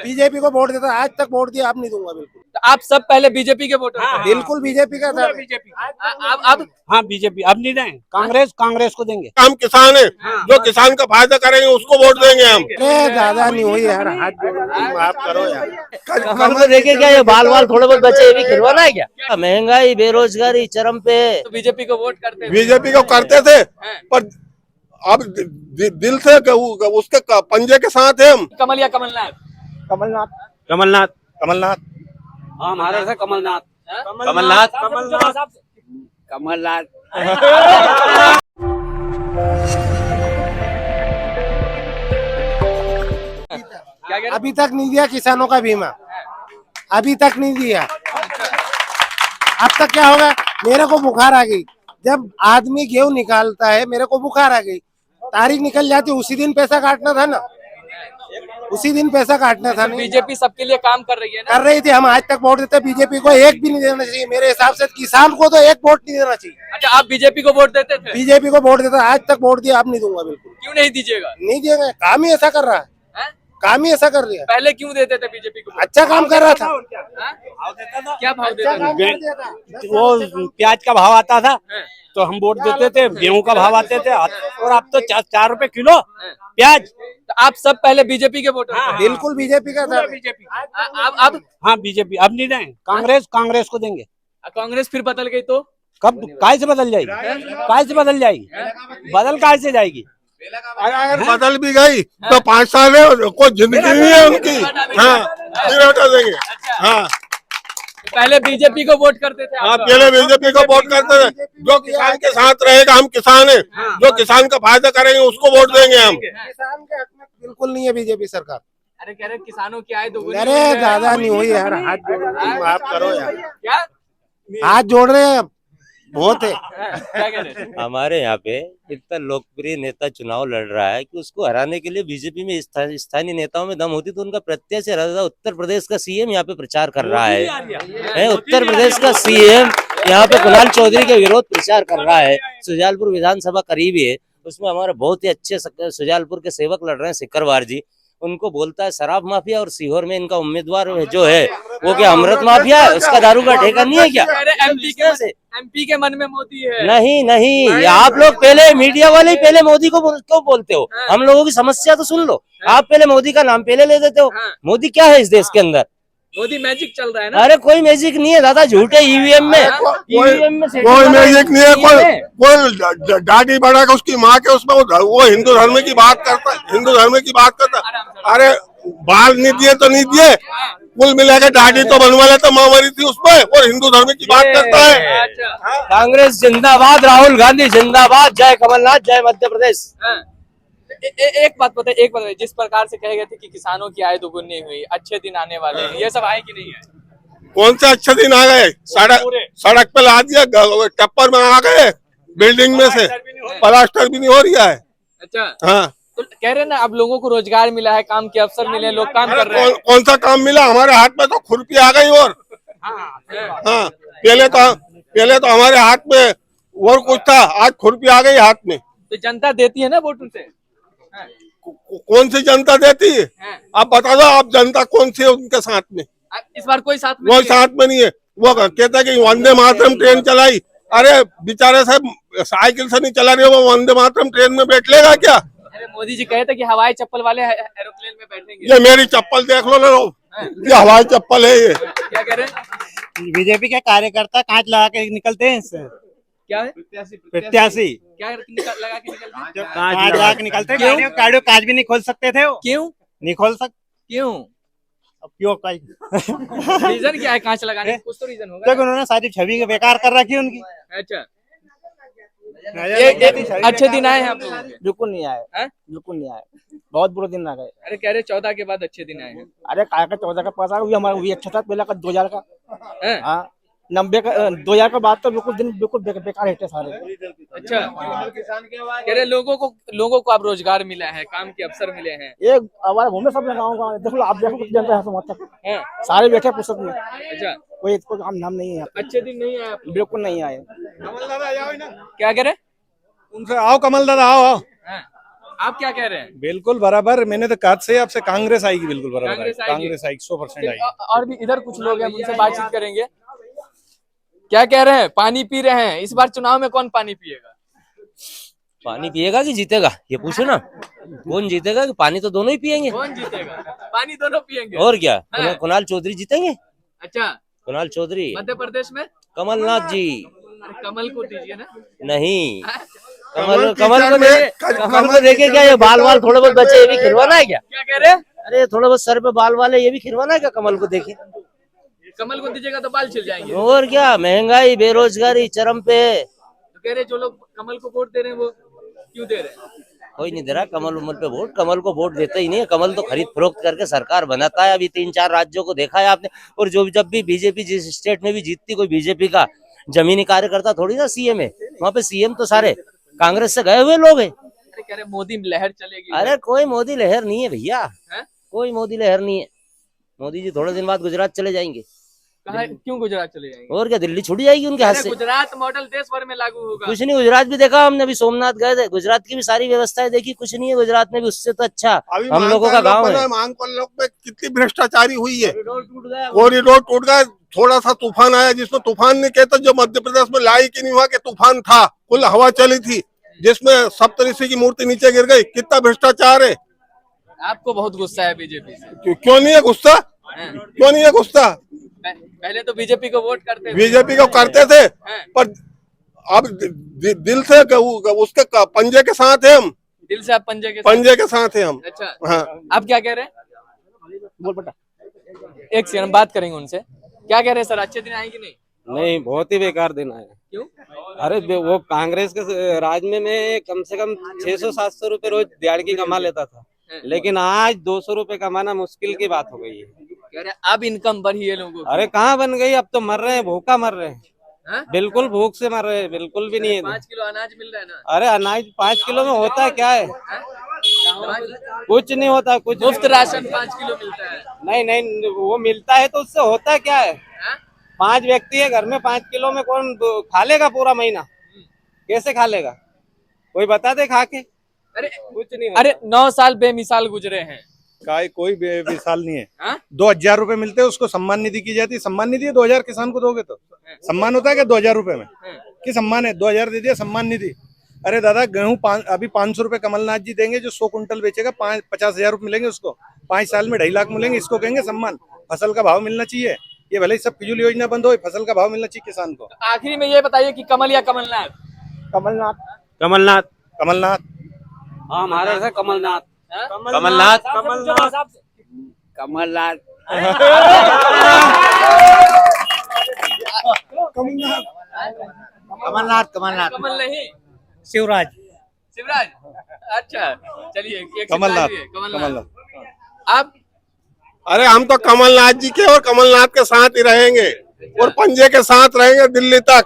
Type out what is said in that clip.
BJP को vote देता, आज तक वोट दिया, अब नहीं दूंगा बिल्कुल। तो आप सब पहले बीजेपी के वोटर थे? बिल्कुल बीजेपी का था। अब हाँ बीजेपी, अब नहीं देंगे, कांग्रेस को देंगे। हम किसान है, जो किसान का फायदा करेंगे उसको वोट देंगे हम। ज्यादा नहीं हुई यार, हाथ जोड़ो, माफ करो यार। कमल को देखे क्या ये बाल थोड़े बहुत बचे, ये भी खिलवाना है क्या? महंगाई बेरोजगारी चरम पे। तो बीजेपी को वोट करते थे? बीजेपी को करते थे, पर अब दिल से उसके पंजे के साथ है हम। कमल या कमलनाथ? कमलनाथ। कमलनाथ। कमलनाथ। हाँ हमारे से कमलनाथ। कमलनाथ। कमलनाथ। क्या अभी तक नहीं दिया किसानों का बीमा, अभी तक नहीं दिया। अब तक क्या होगा, मेरे को बुखार आ गई, जब आदमी गेहूं निकालता है मेरे को बुखार आ गई, तारीख निकल जाती, उसी दिन पैसा काटना था ना, उसी दिन पैसा काटना था। नहीं बीजेपी सबके लिए काम कर रही है ना? कर रही थी, हम आज तक वोट देते, बीजेपी को एक भी नहीं देना चाहिए मेरे हिसाब से। किसान को तो एक वोट नहीं देना चाहिए। अच्छा, आप बीजेपी को वोट देते थे? बीजेपी को वोट देता, आज तक वोट दिया, अब नहीं दूंगा बिल्कुल। क्यों नहीं दीजिएगा? नहीं दिएगा, काम ही ऐसा कर रहा है, काम ही ऐसा कर रही है। पहले क्यों देते थे बीजेपी को? अच्छा काम कर रहा था। क्या भाव देते थे? वो प्याज का भाव आता था तो हम वोट देते थे, गेहूं का भाव आते थे, और अब तो 4 रुपए किलो प्याज। तो आप सब पहले बीजेपी के वोटर थे? बिल्कुल बीजेपी का था। बीजेपी। अब हाँ बीजेपी, अब नहीं देंगे, कांग्रेस को देंगे। कांग्रेस फिर बदल गई तो? कब काय से बदल जाएगी, काय से बदल जाएगी, बदल काय से जाएगी? अगर बदल भी गई तो 5 साल है, कोई जिंदगी नहीं है उनकी। हाँ फिर हटा देंगे। हाँ पहले बीजेपी को वोट करते थे? हाँ पहले बीजेपी को वोट करते थे, जो किसान के साथ रहेगा, हम किसान है, जो किसान का फायदा करेंगे उसको वोट देंगे हम। किसान के हक में बिल्कुल नहीं है बीजेपी सरकार। अरे कह रहे किसानों की आय दोगुनी अरे ज्यादा नहीं हुई यार, हाथ जोड़ रहे हैं, माफ करो यार, क्या हाथ जोड़ रहे हैं, बहुत है। क्या कह रहे? हमारे यहाँ पे इतना लोकप्रिय नेता चुनाव लड़ रहा है कि उसको हराने के लिए बीजेपी में स्थानीय नेताओं में दम होती तो उनका प्रत्याशी हरा था। उत्तर प्रदेश का सीएम यहाँ पे प्रचार कर रहा है, उत्तर प्रदेश का सीएम यहाँ पे कुणाल चौधरी के विरोध प्रचार कर रहा है। सुजालपुर विधानसभा करीबी है, उसमें हमारे बहुत ही अच्छे सुजालपुर के सेवक लड़ रहे हैं, सिकरवार जी। उनको बोलता है शराब माफिया, और सीहोर में इनका उम्मीदवार जो है वो क्या अमृत माफिया है, उसका दारू का ठेका नहीं है क्या? एमपी के मन में मोदी है? नहीं, आप लोग पहले मीडिया वाले ही पहले मोदी को क्यों बोलते हो? हम लोगों की समस्या तो सुन लो। आप पहले मोदी का नाम पहले ले देते हो। मोदी क्या है इस देश के अंदर? मोदी मैजिक चल रहा है ना? अरे कोई मैजिक नहीं है दादा, झूठे ईवीएम में कोई मैजिक नहीं है। कोई दाढ़ी बढ़ा के उसकी माँ के उसमें वो हिंदू धर्म की बात करता, हिंदू धर्म की बात करता। अरे बाल नहीं दिए तो नहीं दिए, कुल मिलाकर दाढ़ी तो बनवा लेता, माँ मरी थी उसमें, और हिंदू धर्म की बात करता है। कांग्रेस जिंदाबाद, राहुल गांधी जिंदाबाद, जय कमलनाथ, जय मध्य प्रदेश। एक बात बताइए, जिस प्रकार से कहे गए थे कि किसानों की आय दोगुनी हुई, अच्छे दिन आने वाले हैं, ये सब आए कि नहीं है? कौन से अच्छे दिन आ गए? सड़क पे ला दिया, टप्पर में आ गए, बिल्डिंग में से प्लास्टर भी नहीं हो रहा है। अच्छा हाँ तो कह रहे ना, अब लोगों को रोजगार मिला है, काम के अवसर मिले, लोग काम कर रहे हैं। कौन सा काम मिला? हमारे हाथ में तो खुरपी आ गई। और हाँ पहले तो हमारे हाथ में और कुछ था, आज खुरपी आ गई हाथ में। तो जनता देती है ना वोट उनसे? कौन सी जनता देती है? आप बता दो, आप जनता कौन सी है उनके साथ में? इस बार कोई साथ में वो साथ में नहीं है। वो कहता है कि वंदे मातरम ट्रेन चलाई। अरे बेचारे साहब साइकिल से नहीं चला रहे, वो वंदे मातरम ट्रेन में बैठ लेगा क्या? अरे मोदी जी कहे थे कि हवाई चप्पल वाले एरोप्लेन में बैठेंगे। ये मेरी चप्पल देख लो ना, ये हवाई चप्पल है। ये क्या कह रहे हैं? बीजेपी के कार्यकर्ता कांच लगा के निकलते हैं इससे। क्या है? प्रत्याशी क्या लगा के निकलते हैं? कांच लगा के निकलते हैं, गाड़ियों कांच भी नहीं खोल सकते थे वो। क्यों नहीं खोल सकते? क्यों? अब क्यों रीजन क्या है कांच लगाने? कुछ तो रीजन होगा। क्योंकि उन्होंने सारी छवि बेकार कर रखी है उनकी। अच्छा, ये अच्छे दिन आए हैं आप लोगों के? बिल्कुल नहीं आए, बिल्कुल नहीं आए, बहुत बुरे दिन आ गए। अरे कह रहे 14 के बाद अच्छे दिन आए हैं। अरे काय का 14 का पास आ हमारा वही अच्छा था, पहले का 2000 का। हैं? हाँ 90 का 2000 के बाद तो बिल्कुल दिन बिल्कुल बेकार हिटे सारे। अच्छा, कह रहे लोगों को अब रोजगार मिला है, काम के अवसर मिले हैं। एक हमारे मुंह में सब लगाऊंगा, देखो आप देखो कितनी जनता है समझ सारे बैठे पुस्तक में। अच्छा, कोई काम नाम नहीं है, अच्छे दिन नहीं आए आप? बिल्कुल नहीं आए। क्या कह रहे? उनसे आओ, कमल दादा आओ। आप क्या कह रहे हैं? बिल्कुल बराबर, मैंने तो कहा से आपसे कांग्रेस आएगी, बिल्कुल बराबर कांग्रेस आएगी? कांग्रेस आएगी, 100% आएगी। और भी इधर कुछ लोग हैं, उनसे बातचीत करेंगे। क्या कह रहे हैं? पानी पी रहे हैं। इस बार चुनाव में कौन पानी पिएगा? पानी पिएगा कि जीतेगा ये पूछो ना, कौन जीतेगा? कि पानी तो दोनों ही पिएंगे। कौन जीतेगा? पानी दोनों पिएंगे। और क्या, हाँ। कुणाल चौधरी जीतेंगे। अच्छा, कुणाल चौधरी, मध्य प्रदेश में कमलनाथ जी। अरे कमल को दीजिए ना। नहीं, हाँ? कमल को देखे क्या, ये बाल थोड़े बहुत बचे, ये भी खिलवाना है क्या? क्या कह रहे हैं? अरे थोड़े बहुत सर पे बाल वाले, ये भी खिलवाना है क्या? कमल को देखे, कमल को दीजिएगा तो बाल छिल जाएंगे। और क्या, महंगाई बेरोजगारी चरम पे। तो कह रहे जो लोग कमल को वोट दे रहे हैं वो क्यों दे रहे हैं? कोई नहीं दे रहा कमल उमल पे वोट, कमल को वोट देता ही नहीं है। कमल तो खरीद फरोख्त करके सरकार बनाता है। अभी 3-4 राज्यों को देखा है आपने। और जब भी बीजेपी जिस स्टेट में भी जीतती, कोई बीजेपी का जमीनी कार्यकर्ता थोड़ी ना सीएम है। वहाँ पे सीएम तो सारे कांग्रेस से गए हुए लोग हैं। अरे कह रहे मोदी लहर चलेगी। अरे कोई मोदी लहर नहीं है भैया, हैं? कोई मोदी लहर नहीं है। मोदी जी थोड़े दिन बाद गुजरात चले जाएंगे। कहाँ, क्यों गुजरात चले जाएंगे? और क्या, दिल्ली छूट जाएगी उनके हाथ अरे से। गुजरात मॉडल देश भर में लागू होगा। कुछ नहीं, गुजरात भी देखा हमने, अभी सोमनाथ गए थे, गुजरात की भी सारी व्यवस्थाएं देखी, कुछ नहीं है गुजरात में भी उससे तो अच्छा अभी हम लोगों का गाँव है। मांगपल लोग में कितनी भ्रष्टाचारी हुई है। कॉरिडोर कॉरिडोर टूट गया, थोड़ा सा तूफान आया, जिसमें तूफान नहीं कहते, जो मध्य प्रदेश में लाई की नहीं हुआ कि तूफान था, कुल हवा चली थी, जिसमें सप्तऋषि की मूर्ति नीचे गिर गई। कितना भ्रष्टाचार है। आपको बहुत गुस्सा है बीजेपी से। क्यों नहीं है गुस्सा, क्यों नहीं है गुस्सा? पहले तो बीजेपी को वोट करते थे। बीजेपी को करते थे, पर अब दिल से उसके पंजे के साथ है हम। दिल से आप पंजे के साथ है हम। अच्छा, हाँ, आप क्या कह रहे हैं? बोल बेटा, एक सेकंड हम बात करेंगे उनसे। क्या कह रहे हैं सर, अच्छे दिन आएंगे नहीं? नहीं, बहुत ही बेकार दिन आए। क्यों? अरे वो कांग्रेस के राज में कम से कम 600-700 रुपए रोज दिहाड़ी की कमा लेता था, लेकिन आज 200 रुपए कमाना मुश्किल की बात हो गई है। कह रहे अब इनकम बढ़ी है लोगों की। अरे कहाँ बन गई, अब तो मर रहे हैं, भूखा मर रहे हैं। हाँ? बिल्कुल भूख से मर रहे हैं, बिल्कुल भी नहीं है। 5 किलो अनाज मिल रहा है ना। अरे अनाज 5 किलो में होता है क्या है? हाँ? कुछ नहीं होता, कुछ मुफ्त राशन 5 किलो मिलता है। नहीं, वो मिलता है तो उससे होता क्या है? हाँ? 5 व्यक्ति है घर में, 5 किलो में कौन खा लेगा पूरा महीना? कैसे खा लेगा? कोई बता दे खा के। अरे कुछ नहीं। अरे 9 साल बेमिसाल गुजरे हैं। कोई बेमिसाल नहीं है। हाँ? 2000 रुपए मिलते हैं, उसको सम्मान निधि की जाती है। सम्मान निधि है, 2000 किसान को दोगे तो सम्मान होता है क्या? 2000 रुपए में कि सम्मान है? 2000 दे दिया सम्मान निधि। अरे दादा, गेहूं अभी 500 रुपए कमलनाथ जी देंगे, जो 100 कुंटल बेचेगा 50,000 रुपए मिलेंगे उसको। 5 साल में 2.5 लाख मिलेंगे, इसको कहेंगे सम्मान। फसल का भाव मिलना चाहिए। ये भले ही सब फिजूल योजना बंद हो, फसल का भाव मिलना चाहिए किसान को। आखिरी में ये बताइए कि कमल या कमलनाथ? कमलनाथ। कमलनाथ। कमलनाथ। हाँ, महाराष्ट्र से कमलनाथ। हाँ? कमलनाथ। कमलनाथ। कमलनाथ। कमल नहीं, शिवराज। शिवराज। अच्छा, चलिए एक कमलनाथ। कमलनाथ। आप? अरे हम तो कमलनाथ जी के और कमलनाथ के साथ ही रहेंगे, और पंजे के साथ रहेंगे दिल्ली तक।